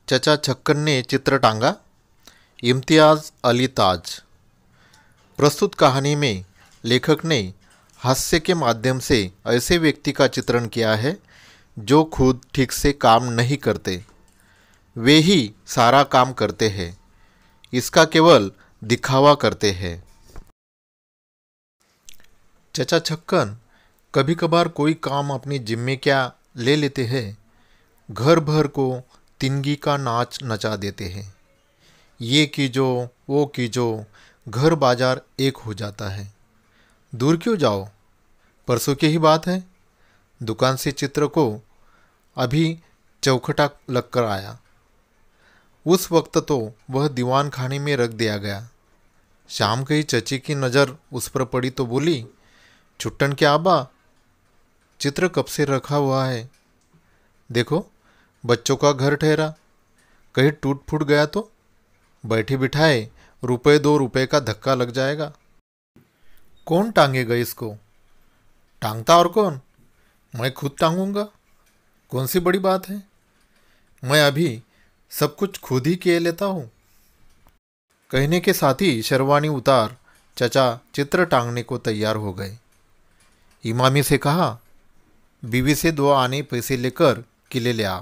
चचा छक्कन ने चित्र टांगा। इम्तियाज़ अली ताज। प्रस्तुत कहानी में लेखक ने हास्य के माध्यम से ऐसे व्यक्ति का चित्रण किया है जो खुद ठीक से काम नहीं करते, वे ही सारा काम करते हैं, इसका केवल दिखावा करते हैं। चचा छक्कन कभी कभार कोई काम अपनी जिम्मे क्या ले लेते हैं, घर भर को तिनगी का नाच नचा देते हैं। ये कीजो वो कीजो, घर बाजार एक हो जाता है। दूर क्यों जाओ, परसों की ही बात है। दुकान से चित्र को अभी चौखटा लगकर आया। उस वक्त तो वह दीवान खाने में रख दिया गया। शाम को ही चची की नज़र उस पर पड़ी तो बोली, छुट्टन क्या आबा, चित्र कब से रखा हुआ है, देखो बच्चों का घर ठहरा, कहीं टूट फूट गया तो बैठे बिठाए ₹2 का धक्का लग जाएगा। कौन टांगेगा इसको? टांगता और कौन? मैं खुद टांगूंगा। कौन सी बड़ी बात है, मैं अभी सब कुछ खुद ही किए लेता हूँ। कहने के साथ ही शेरवानी उतार चचा चित्र टांगने को तैयार हो गए। इमामी से कहा, बीवी से 2 आने पैसे लेकर किले ले आ।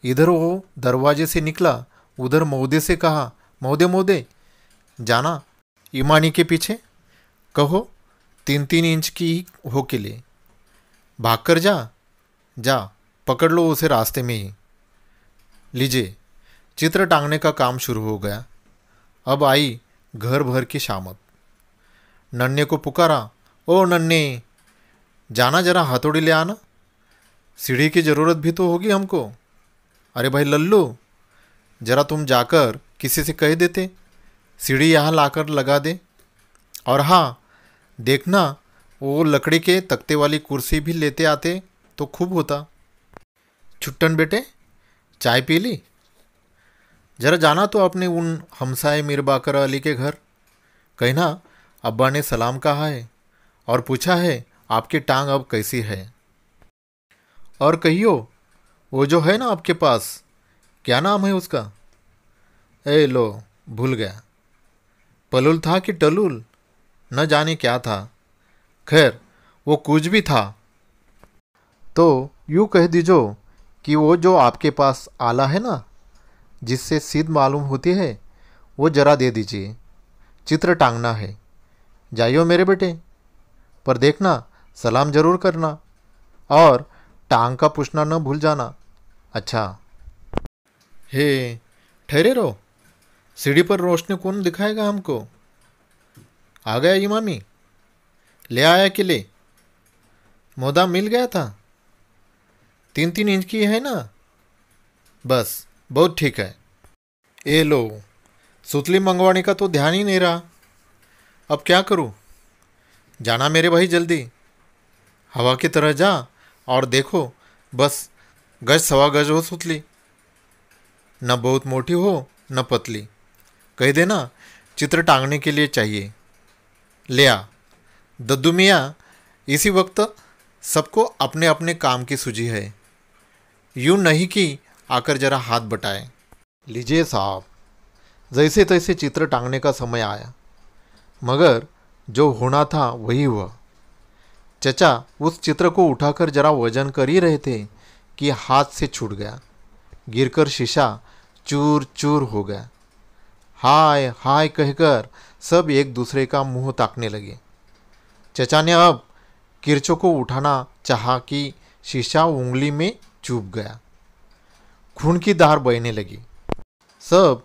इधर वो दरवाजे से निकला, उधर मौदे से कहा, मौदे मौदे जाना इमानी के पीछे, कहो 3-3 इंच की हो किले, भाग कर जा, जा पकड़ लो उसे रास्ते में ही। लीजिए, चित्र टांगने का काम शुरू हो गया। अब आई घर भर की शामत। नन्हे को पुकारा, ओ नन्हे, जाना जरा हथौड़ी ले आना, सीढ़ी की ज़रूरत भी तो होगी हमको। अरे भाई लल्लू, जरा तुम जाकर किसी से कह देते सीढ़ी यहाँ लाकर लगा दे। और हाँ, देखना वो लकड़ी के तख्ते वाली कुर्सी भी लेते आते तो खूब होता। छुट्टन बेटे, चाय पी ली? जरा जाना तो अपने उन हमसाए मीर बाकर अली के घर, कहना अब्बा ने सलाम कहा है और पूछा है आपकी टांग अब कैसी है। और कहियो वो जो है ना आपके पास, क्या नाम है उसका? ए लो, भूल गया। पलुल था कि टलुल, न जाने क्या था। खैर, वो कुछ भी था। तो यूँ कह दीजो कि वो जो आपके पास आला है ना, जिससे सीध मालूम होती है, वो जरा दे दीजिए, चित्र टांगना है। जाइयो मेरे बेटे, पर देखना सलाम जरूर करना और टांग का पूछना न भूल जाना। अच्छा। हे, ठहरे रहो, सीढ़ी पर रोशनी कौन दिखाएगा हमको? आ गया इमामी, ले आया कि ले? मोदा मिल गया था, 3-3 इंच की है ना? बस बहुत ठीक है। ए लो, सुतली मंगवाने का तो ध्यान ही नहीं रहा। अब क्या करूं? जाना मेरे भाई जल्दी, हवा की तरह जा और देखो बस गज सवा गज हो सुतली, न बहुत मोटी हो न पतली। कह देना चित्र टांगने के लिए चाहिए। ले आ। दद्दू मियाँ, इसी वक्त सबको अपने अपने काम की सूझी है, यूं नहीं कि आकर जरा हाथ बटाए। लीजिए साहब। जैसे तैसे चित्र टांगने का समय आया, मगर जो होना था वही हुआ। चचा उस चित्र को उठाकर जरा वजन कर ही रहे थे कि हाथ से छूट गया, गिरकर शीशा चूर चूर हो गया। हाय हाय कहकर सब एक दूसरे का मुंह ताकने लगे। चचा ने अब किरचों को उठाना चाहा कि शीशा उंगली में चुभ गया, खून की धार बहने लगी। सब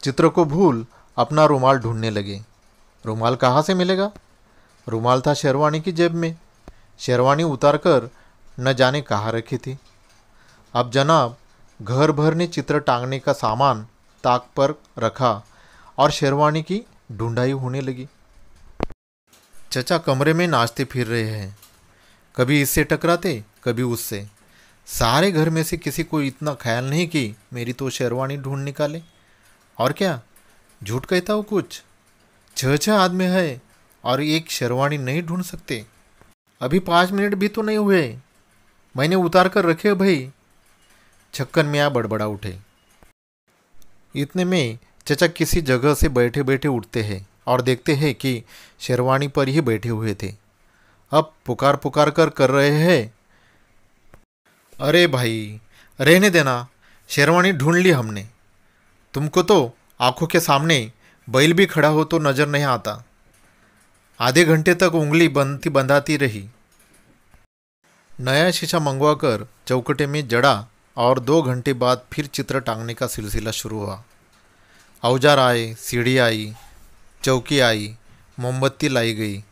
चित्र को भूल अपना रुमाल ढूंढने लगे। रुमाल कहाँ से मिलेगा? रुमाल था शेरवानी की जेब में। शेरवानी उतारकर न जाने कहाँ रखी थी। अब जनाब घर भर ने चित्र टांगने का सामान ताक पर रखा और शेरवानी की ढूंढाई होने लगी। चचा कमरे में नाचते फिर रहे हैं, कभी इससे टकराते कभी उससे। सारे घर में से किसी को इतना ख्याल नहीं कि मेरी तो शेरवानी ढूंढ निकाले। और क्या झूठ कहता हूँ कुछ? 6-6 आदमी है और एक शेरवानी नहीं ढूंढ सकते। अभी 5 मिनट भी तो नहीं हुए, मैंने उतार कर रखे भाई। छक्कन मियाँ बड़बड़ा उठे। इतने में चचा किसी जगह से बैठे बैठे उठते हैं और देखते हैं कि शेरवानी पर ही बैठे हुए थे। अब पुकार पुकार कर रहे हैं, अरे भाई रहने देना, शेरवानी ढूंढ ली हमने। तुमको तो आंखों के सामने बैल भी खड़ा हो तो नजर नहीं आता। आधे घंटे तक उंगली बंधाती रही। नया शीशा मंगवाकर चौकटे में जड़ा और 2 घंटे बाद फिर चित्र टांगने का सिलसिला शुरू हुआ। औजार आए, सीढ़ी आई, चौकी आई, मोमबत्ती लाई गई।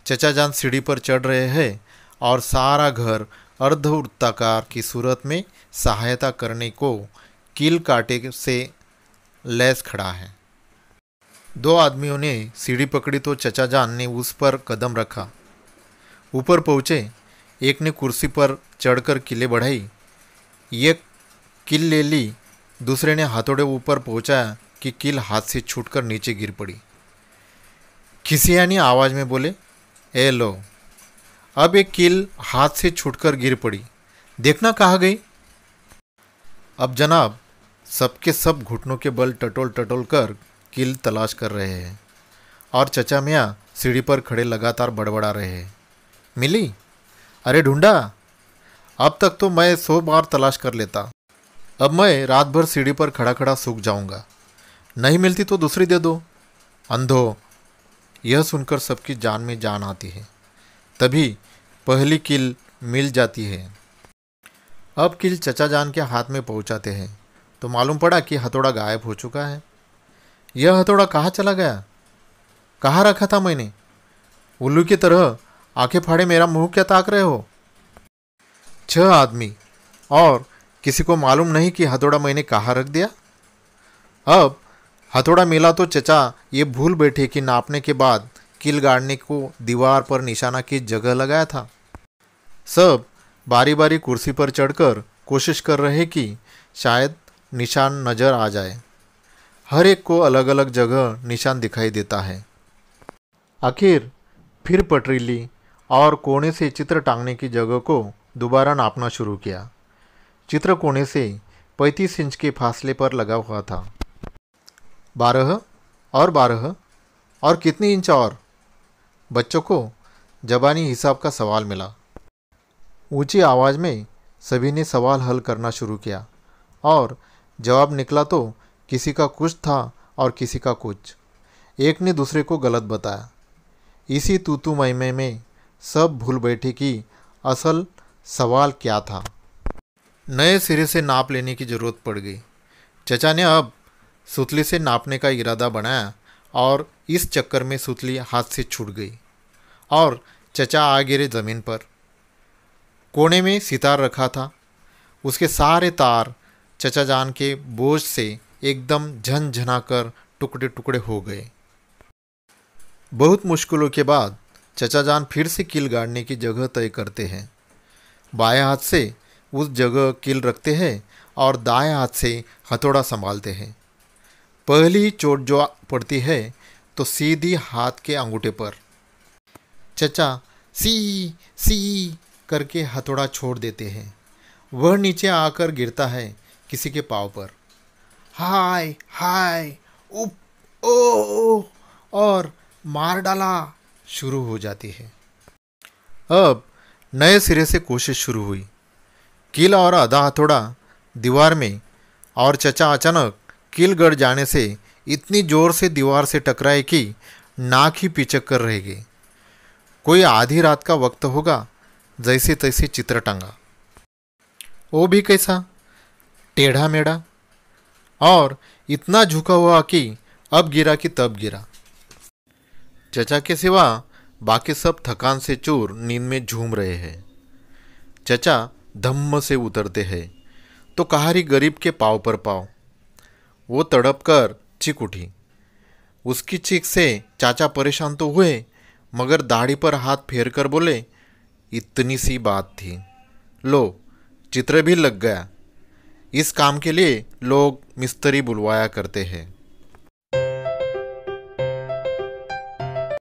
चचा जान सीढ़ी पर चढ़ रहे हैं और सारा घर अर्धवृत्ताकार की सूरत में सहायता करने को कील कांटे से लैस खड़ा है। 2 आदमियों ने सीढ़ी पकड़ी तो चचा जान ने उस पर कदम रखा। ऊपर पहुँचे। एक ने कुर्सी पर चढ़कर कीलें बढ़ाई, एक कील ले ली। दूसरे ने हथौड़े ऊपर पहुँचाया कि कील हाथ से छूटकर नीचे गिर पड़ी। खिसियानी आवाज़ में बोले, ए लो, अब एक कील हाथ से छूटकर गिर पड़ी, देखना कहाँ गई। अब जनाब सबके सब घुटनों के बल टटोल टटोल कर कील तलाश कर रहे हैं और चचा मियाँ सीढ़ी पर खड़े लगातार बड़बड़ा रहे हैं। मिली? अरे ढूंढा? अब तक तो मैं 100 बार तलाश कर लेता। अब मैं रात भर सीढ़ी पर खड़ा खड़ा सूख जाऊंगा। नहीं मिलती तो दूसरी दे दो। अंधो। यह सुनकर सबकी जान में जान आती है। तभी पहली कील मिल जाती है। अब कील चचा जान के हाथ में पहुंचाते हैं तो मालूम पड़ा कि हथौड़ा गायब हो चुका है। यह हथौड़ा कहाँ चला गया? कहाँ रखा था मैंने? उल्लू की तरह आंखें फाड़े मेरा मुंह क्या ताक रहे हो? 6 आदमी और किसी को मालूम नहीं कि हथौड़ा मैंने कहाँ रख दिया। अब हथौड़ा मिला तो चचा ये भूल बैठे कि नापने के बाद कील गाड़ने को दीवार पर निशाना की जगह लगाया था। सब बारी बारी कुर्सी पर चढ़कर कोशिश कर रहे कि शायद निशान नजर आ जाए। हर एक को अलग अलग जगह निशान दिखाई देता है। आखिर फिर पटरी ली और कोने से चित्र टांगने की जगह को दोबारा नापना शुरू किया। चित्र कोने से 35 इंच के फासले पर लगा हुआ था। 12 और 12 और कितनी इंच और? बच्चों को जबानी हिसाब का सवाल मिला। ऊंची आवाज़ में सभी ने सवाल हल करना शुरू किया और जवाब निकला तो किसी का कुछ था और किसी का कुछ। एक ने दूसरे को गलत बताया। इसी तूतू मैमे में सब भूल बैठे कि असल सवाल क्या था। नए सिरे से नाप लेने की ज़रूरत पड़ गई। चचा ने अब सुतली से नापने का इरादा बनाया और इस चक्कर में सुतली हाथ से छूट गई और चचा आ गिरे ज़मीन पर। कोने में सितार रखा था। उसके सारे तार चचा जान के बोझ से एकदम झनझना कर टुकड़े टुकड़े हो गए। बहुत मुश्किलों के बाद चचा जान फिर से कील गाड़ने की जगह तय करते हैं। बाएं हाथ से उस जगह कील रखते हैं और दाएं हाथ से हथौड़ा संभालते हैं। पहली चोट जो पड़ती है तो सीधी हाथ के अंगूठे पर। चचा सी सी करके हथौड़ा छोड़ देते हैं। वह नीचे आकर गिरता है किसी के पाँव पर। हाय हाय उप ओ और मार डाला शुरू हो जाती है। अब नए सिरे से कोशिश शुरू हुई। कील और आधा हथौड़ा दीवार में और चचा अचानक कील गड़ जाने से इतनी जोर से दीवार से टकराए कि नाक ही पिचक कर रह गई। कोई आधी रात का वक्त होगा। जैसे तैसे चित्र टंगा, वो भी कैसा टेढ़ा मेढ़ा और इतना झुका हुआ कि अब गिरा कि तब गिरा। चचा के सिवा बाकी सब थकान से चूर नींद में झूम रहे हैं। चचा धम्म से उतरते हैं तो कहारी गरीब के पाँव पर पाँव। वो तड़प कर चीख उठी। उसकी चीख से चाचा परेशान तो हुए मगर दाढ़ी पर हाथ फेर कर बोले, इतनी सी बात थी, लो चित्र भी लग गया। इस काम के लिए लोग मिस्त्री बुलवाया करते हैं।